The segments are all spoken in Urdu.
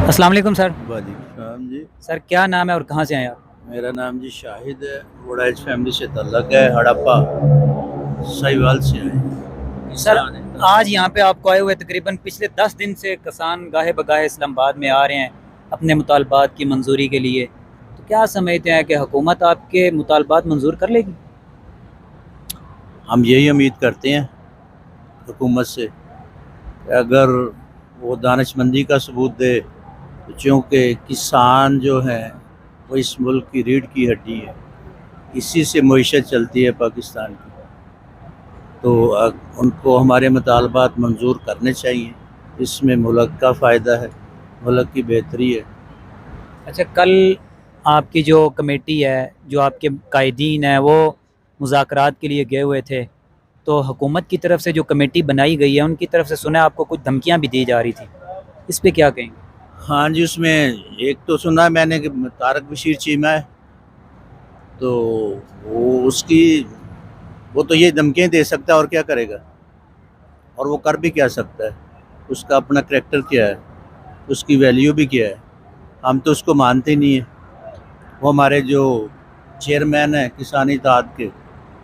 السلام علیکم سر. وعلیکم السلام جی. سر کیا نام ہے اور کہاں سے ہیں آپ؟ میرا نام جی شاہد ہے. وڑائچ فیملی سے تعلق ہے. ہڑپا سہیوال سے آئے ہیں. سر آج یہاں پہ آپ کو آئے ہوئے تقریباً پچھلے 10 دن سے کسان گاہے بگاہے اسلام آباد میں آ رہے ہیں اپنے مطالبات کی منظوری کے لیے. تو کیا سمجھتے ہیں کہ حکومت آپ کے مطالبات منظور کر لے گی؟ ہم یہی امید کرتے ہیں حکومت سے کہ اگر وہ دانش مندی کا ثبوت دے، چونکہ کسان جو ہیں وہ اس ملک کی ریڑھ کی ہڈی ہے، اسی سے معیشت چلتی ہے پاکستان کی. تو ان کو ہمارے مطالبات منظور کرنے چاہیے. اس میں ملک کا فائدہ ہے، ملک کی بہتری ہے. اچھا، کل آپ کی جو کمیٹی ہے، جو آپ کے قائدین ہیں، وہ مذاکرات کے لیے گئے ہوئے تھے، تو حکومت کی طرف سے جو کمیٹی بنائی گئی ہے ان کی طرف سے سنا آپ کو کچھ دھمکیاں بھی دی جا رہی تھیں، اس پہ کیا کہیں گے؟ ہاں جی، اس میں ایک تو سنا میں نے کہ طارق بشیر چیمہ ہے، تو وہ تو یہ دھمکیاں دے سکتا ہے اور کیا کرے گا، اور وہ کر بھی کیا سکتا ہے. اس کا اپنا کریکٹر کیا ہے، اس کی ویلیو بھی کیا ہے. ہم تو اس کو مانتے نہیں ہیں. وہ ہمارے جو چیئرمین ہیں کسانی اتحاد کے،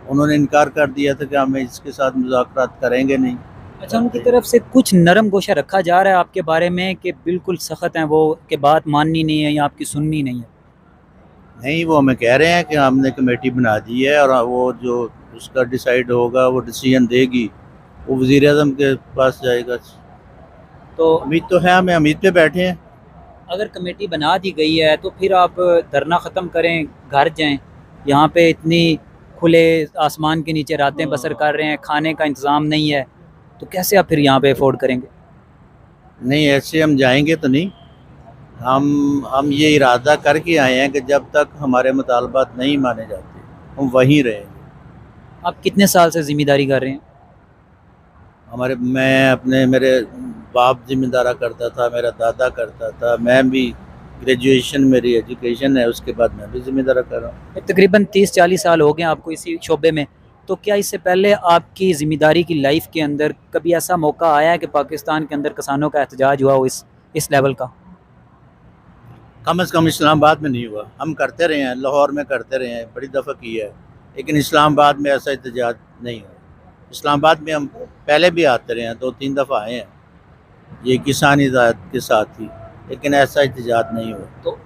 انہوں نے انکار کر دیا تھا کہ ہم اس کے ساتھ مذاکرات کریں گے نہیں. اچھا، ان کی طرف سے کچھ نرم گوشہ رکھا جا رہا ہے آپ کے بارے میں کہ بالکل سخت ہیں وہ، کہ بات ماننی نہیں ہے یا آپ کی سننی نہیں ہے؟ نہیں، وہ ہمیں کہہ رہے ہیں کہ ہم نے کمیٹی بنا دی ہے اور وہ جو اس کا ڈیسائیڈ ہوگا، وہ ڈیسیژن دے گی، وہ وزیر اعظم کے پاس جائے گا. تو امید تو ہے، ہمیں امید پہ بیٹھے ہیں. اگر کمیٹی بنا دی گئی ہے تو پھر آپ دھرنا ختم کریں، گھر جائیں. یہاں پہ اتنی کھلے آسمان کے نیچے راتیں بسر کر رہے ہیں، کھانے کا انتظام نہیں ہے، تو کیسے آپ پھر یہاں پہ افورڈ کریں گے؟ نہیں، ایسے ہم جائیں گے تو نہیں. ہم یہ ارادہ کر کے آئے ہیں کہ جب تک ہمارے مطالبات نہیں مانے جاتے ہم وہیں رہیں گے. آپ کتنے سال سے ذمہ داری کر رہے ہیں؟ میرے باپ ذمہ دارہ کرتا تھا، میرا دادا کرتا تھا، میں بھی گریجویشن میری ایجوکیشن ہے، اس کے بعد میں بھی ذمہ دارہ کر رہا ہوں. تقریباً 30-40 سال ہو گئے آپ کو اسی شعبے میں. تو کیا اس سے پہلے آپ کی ذمہ داری کی لائف کے اندر کبھی ایسا موقع آیا ہے کہ پاکستان کے اندر کسانوں کا احتجاج ہوا ہو اس لیول کا؟ کم از کم اسلام آباد میں نہیں ہوا. ہم کرتے رہے ہیں، لاہور میں کرتے رہے ہیں، بڑی دفعہ کی ہے، لیکن اسلام آباد میں ایسا احتجاج نہیں ہوا. اسلام آباد میں ہم پہلے بھی آتے رہے ہیں، 2-3 دفعہ آئے ہیں یہ کسانی ذات کے ساتھ ہی، لیکن ایسا احتجاج نہیں ہوا. تو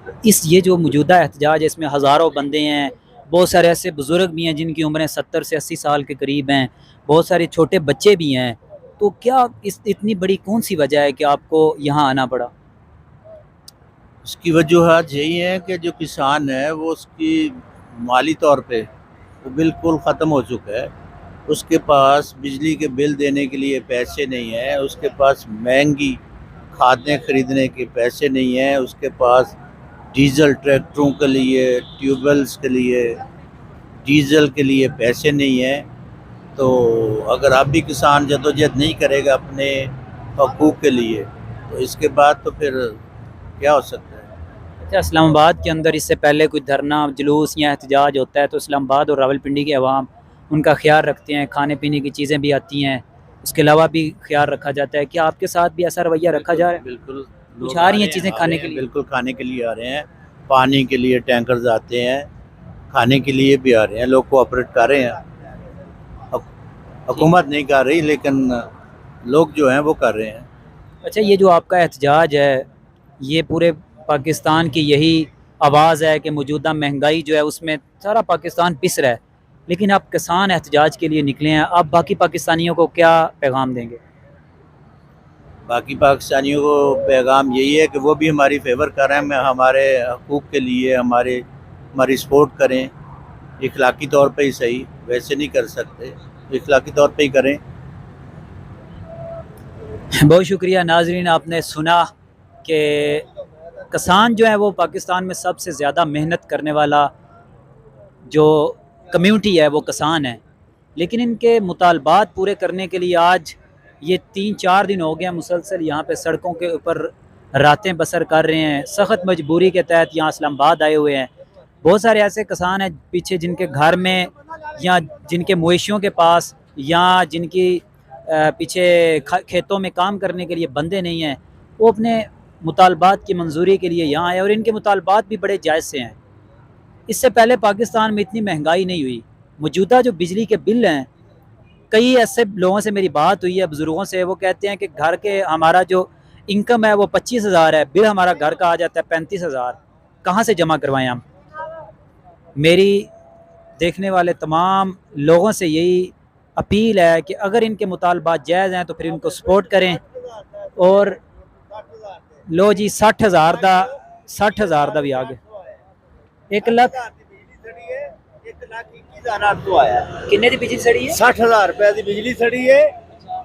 یہ جو موجودہ احتجاج ہے، اس میں ہزاروں بندے ہیں، بہت سارے ایسے بزرگ بھی ہیں جن کی عمریں 70 سے 80 سال کے قریب ہیں، بہت سارے چھوٹے بچے بھی ہیں. تو کیا اتنی بڑی کون سی وجہ ہے کہ آپ کو یہاں آنا پڑا؟ اس کی وجوہات یہی ہیں کہ جو کسان ہے وہ اس کی مالی طور پہ وہ بالکل ختم ہو چکا ہے. اس کے پاس بجلی کے بل دینے کے لیے پیسے نہیں ہیں، اس کے پاس مہنگی کھادیں خریدنے کے پیسے نہیں ہیں، اس کے پاس ڈیزل ٹریکٹروں کے لیے، ٹیوب ویلز کے لیے، ڈیزل کے لیے پیسے نہیں ہیں. تو اگر اب بھی کسان جدوجہد نہیں کرے گا اپنے حقوق کے لیے، تو اس کے بعد تو پھر کیا ہو سکتا ہے. اچھا، اسلام آباد کے اندر اس سے پہلے کوئی دھرنا جلوس یا احتجاج ہوتا ہے تو اسلام آباد اور راولپنڈی کے عوام ان کا خیال رکھتے ہیں، کھانے پینے کی چیزیں بھی آتی ہیں، اس کے علاوہ بھی خیال رکھا جاتا ہے. کیا آپ کے ساتھ بھی ایسا رویہ رکھا جا رہا ہے؟ بالکل کچھ لوگ آ آ رہی رہے ہیں ہیں، چیزیں آ رہے کھانے ہیں، کے لیے؟ بالکل کھانے کے لیے آ رہے ہیں. پانی کے لیے ٹینکرز آتے ہیں، کھانے کے لیے بھی آ رہے ہیں. لوگ کوآپریٹ کر رہے ہیں. حکومت نہیں کر رہی لیکن لوگ جو ہیں وہ کر رہے ہیں. اچھا، یہ جو آپ کا احتجاج ہے، یہ پورے پاکستان کی یہی آواز ہے کہ موجودہ مہنگائی جو ہے اس میں سارا پاکستان پس رہا ہے، لیکن آپ کسان احتجاج کے لیے نکلے ہیں، آپ باقی پاکستانیوں کو کیا پیغام دیں گے؟ باقی پاکستانیوں کو پیغام یہی ہے کہ وہ بھی ہماری فیور کر رہے ہیں، ہمارے حقوق کے لیے ہماری سپورٹ کریں. اخلاقی طور پہ ہی صحیح، ویسے نہیں کر سکتے، اخلاقی طور پہ ہی کریں. بہت شکریہ. ناظرین، آپ نے سنا کہ کسان جو ہے وہ پاکستان میں سب سے زیادہ محنت کرنے والا جو کمیونٹی ہے وہ کسان ہے، لیکن ان کے مطالبات پورے کرنے کے لیے آج یہ 3-4 دن ہو گئے مسلسل یہاں پہ سڑکوں کے اوپر راتیں بسر کر رہے ہیں. سخت مجبوری کے تحت یہاں اسلام آباد آئے ہوئے ہیں. بہت سارے ایسے کسان ہیں پیچھے جن کے گھر میں یا جن کے مویشیوں کے پاس یا جن کی پیچھے کھیتوں میں کام کرنے کے لیے بندے نہیں ہیں، وہ اپنے مطالبات کی منظوری کے لیے یہاں آئے اور ان کے مطالبات بھی بڑے جائز سے ہیں۔ اس سے پہلے پاکستان میں اتنی مہنگائی نہیں ہوئی۔ موجودہ جو بجلی کے بل ہیں، کئی ایسے لوگوں سے میری بات ہوئی ہے، بزرگوں سے، وہ کہتے ہیں کہ گھر کے ہمارا جو انکم ہے وہ 25,000 ہے، بل ہمارا گھر کا آ جاتا ہے 35,000، کہاں سے جمع کروائیں ہم؟ میری دیکھنے والے تمام لوگوں سے یہی اپیل ہے کہ اگر ان کے مطالبات جائز ہیں تو پھر ان کو سپورٹ کریں۔ اور لو جی 60,000 دا بھی آگے 1 لاکھ کنے دی بجلی سڑی ہے؟ 60,000 روپے دی بجلی سڑی ہے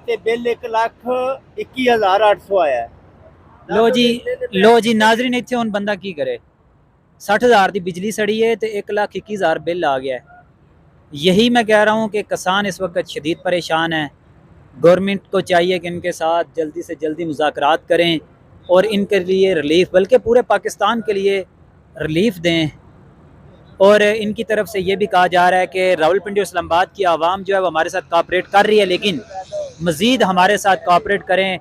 تے بل 1,21,800 آیا ہے۔ لو جی ناظرین اتنے ہن بندہ کی کرے؟ 60,000 دی بجلی سڑی ہے تے 1,21,000 بل آ گیا ہے۔ یہی میں کہہ رہا ہوں کہ کسان اس وقت شدید پریشان ہیں۔ گورنمنٹ کو چاہیے کہ ان کے ساتھ جلدی سے جلدی مذاکرات کریں اور ان کے لیے ریلیف، بلکہ پورے پاکستان کے لیے ریلیف دیں۔ اور ان کی طرف سے یہ بھی کہا جا رہا ہے کہ راولپنڈی اور اسلام آباد کی عوام جو ہے وہ ہمارے ساتھ کوآپریٹ کر رہی ہے، لیکن مزید ہمارے ساتھ کوآپریٹ کریں،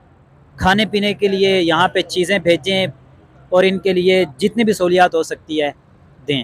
کھانے پینے کے لیے یہاں پہ چیزیں بھیجیں اور ان کے لیے جتنی بھی سہولیات ہو سکتی ہے دیں۔